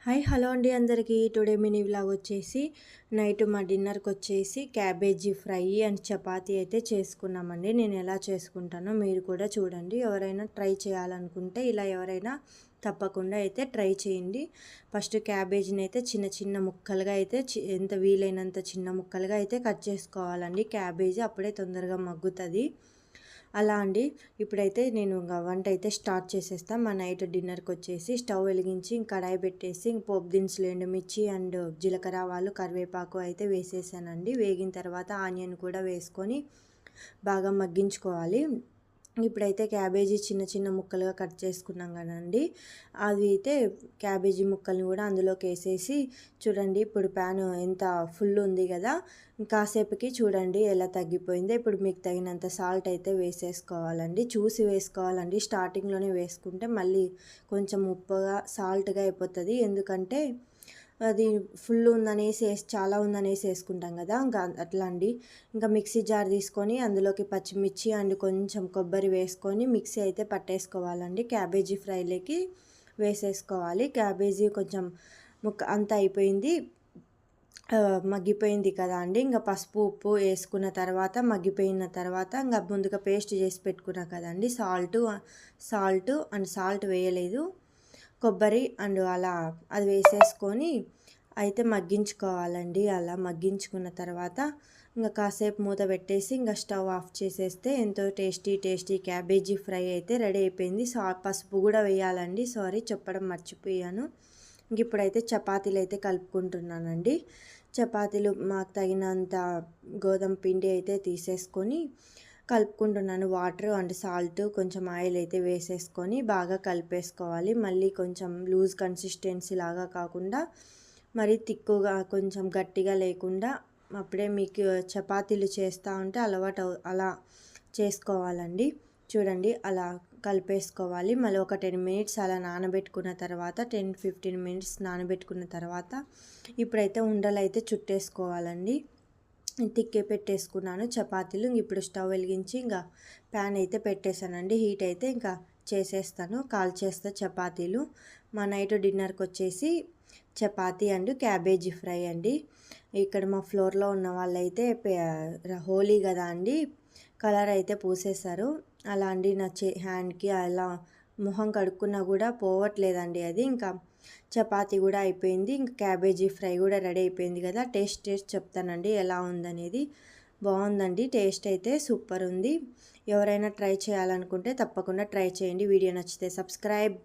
Hi hello అండి అందరికీ. Today mini vlog వచ్చేసి నైట్ మా డిన్నర్కి వచ్చేసి క్యాబేజీ ఫ్రై అండ్ చపాతీ అయితే చేసుకున్నామండి. నేను ఎలా చేసుకుంటానో మీరు కూడా చూడండి. ఎవరైనా ట్రై చేయాలనుకుంటే ఇలా ఎవరైనా తప్పకుండా అయితే ట్రై చేయండి. ఫస్ట్ క్యాబేజీని అయితే చిన్న చిన్న ముక్కలుగా అయితే ఎంత వీలైనంత చిన్న ముక్కలుగా అయితే కట్ చేసుకోవాలండి. క్యాబేజీ అప్పుడే తొందరగా మగ్గుతుంది. అలా అండి. ఇప్పుడైతే నేను వంట అయితే స్టార్ట్ చేసేస్తాను. మా నైట్ డిన్నర్కి వచ్చేసి స్టవ్ వెలిగించి కడాయి పెట్టేసి పోపు దినుసులు ఎండుమిర్చి అండ్ జీలకర్ర ఆవాలు కరివేపాకు అయితే వేసేసానండి. వేగిన తర్వాత ఆనియన్ కూడా వేసుకొని బాగా మగ్గించుకోవాలి. ఇప్పుడైతే క్యాబేజీ చిన్న చిన్న ముక్కలుగా కట్ చేసుకున్నాం కదండి. అది అయితే క్యాబేజీ ముక్కల్ని కూడా అందులోకి వేసేసి చూడండి. ఇప్పుడు ప్యాన్ ఎంత ఫుల్ ఉంది కదా, కాసేపుకి చూడండి ఎలా తగ్గిపోయిందో. ఇప్పుడు మీకు తగినంత సాల్ట్ అయితే వేసేసుకోవాలండి. చూసి వేసుకోవాలండి. స్టార్టింగ్లోనే వేసుకుంటే మళ్ళీ కొంచెం ఉప్పుగా సాల్ట్గా అయిపోతుంది. ఎందుకంటే అది ఫుల్ ఉందనేసి చాలా ఉందనేసి వేసుకుంటాం కదా, ఇంకా అట్లా అండి. ఇంకా మిక్సీ జార్ తీసుకొని అందులోకి పచ్చిమిర్చి అండ్ కొంచెం కొబ్బరి వేసుకొని మిక్సీ అయితే పట్టేసుకోవాలండి. క్యాబేజీ ఫ్రైలోకి వేసేసుకోవాలి. క్యాబేజీ కొంచెం ముక్క అంతా అయిపోయింది, మగ్గిపోయింది కదా అండి. ఇంకా పసుపు ఉప్పు వేసుకున్న తర్వాత మగ్గిపోయిన తర్వాత ఇంకా ముందుగా పేస్ట్ చేసి పెట్టుకున్నా కదండి. సాల్ట్ వేయలేదు, కొబ్బరి అండ్ అలా అది వేసేసుకొని అయితే మగ్గించుకోవాలండి. అలా మగ్గించుకున్న తర్వాత ఇంకా కాసేపు మూత పెట్టేసి ఇంకా స్టవ్ ఆఫ్ చేసేస్తే ఎంతో టేస్టీ క్యాబేజీ ఫ్రై అయితే రెడీ అయిపోయింది. పసుపు కూడా వేయాలండి, సారీ చెప్పడం మర్చిపోయాను. ఇంక ఇప్పుడైతే చపాతీలు అయితే కలుపుకుంటున్నానండి. చపాతీలు మాకు తగినంత గోధుమ పిండి అయితే తీసేసుకొని కలుపుకుంటున్నాను. వాటర్ అండ్ సాల్ట్ కొంచెం ఆయిల్ అయితే వేసేసుకొని బాగా కలిపేసుకోవాలి. మళ్ళీ కొంచెం లూజ్ కన్సిస్టెన్సీ లాగా కాకుండా మరి తిక్కుగా కొంచెం గట్టిగా లేకుండా అప్పుడే మీకు చపాతీలు చేస్తూ ఉంటే అలా చేసుకోవాలండి. చూడండి అలా కలిపేసుకోవాలి. మళ్ళీ ఒక 10 మినిట్స్ అలా నానబెట్టుకున్న తర్వాత 10-15 మినిట్స్ నానబెట్టుకున్న తర్వాత ఇప్పుడైతే ఉండలు అయితే చుట్టేసుకోవాలండి. తిక్కే పెట్టేసుకున్నాను చపాతీలు. ఇప్పుడు స్టవ్ వెలిగించి ఇంకా ప్యాన్ అయితే పెట్టేశానండి. హీట్ అయితే ఇంకా చేసేస్తాను, కాల్చేస్తా చపాతీలు. మా నైట్ డిన్నర్కి వచ్చేసి చపాతీ అండ్ క్యాబేజీ ఫ్రై అండి. ఇక్కడ మా ఫ్లోర్లో ఉన్న వాళ్ళైతే హోలీ కదా అండి, కలర్ అయితే పూసేశారు. అలా అండి నా హ్యాండ్కి అలా మొహం కడుక్కున్నా కూడా పోవట్లేదండి అది. ఇంకా చపాతీ కూడా అయిపోయింది, ఇంకా క్యాబేజీ ఫ్రై కూడా రెడీ అయిపోయింది కదా. టేస్ట్ చెప్తానండి ఎలా ఉందనేది. బాగుందండి, టేస్ట్ అయితే సూపర్ ఉంది. ఎవరైనా ట్రై చేయాలనుకుంటే తప్పకుండా ట్రై చేయండి. వీడియో నచ్చితే సబ్స్క్రైబ్.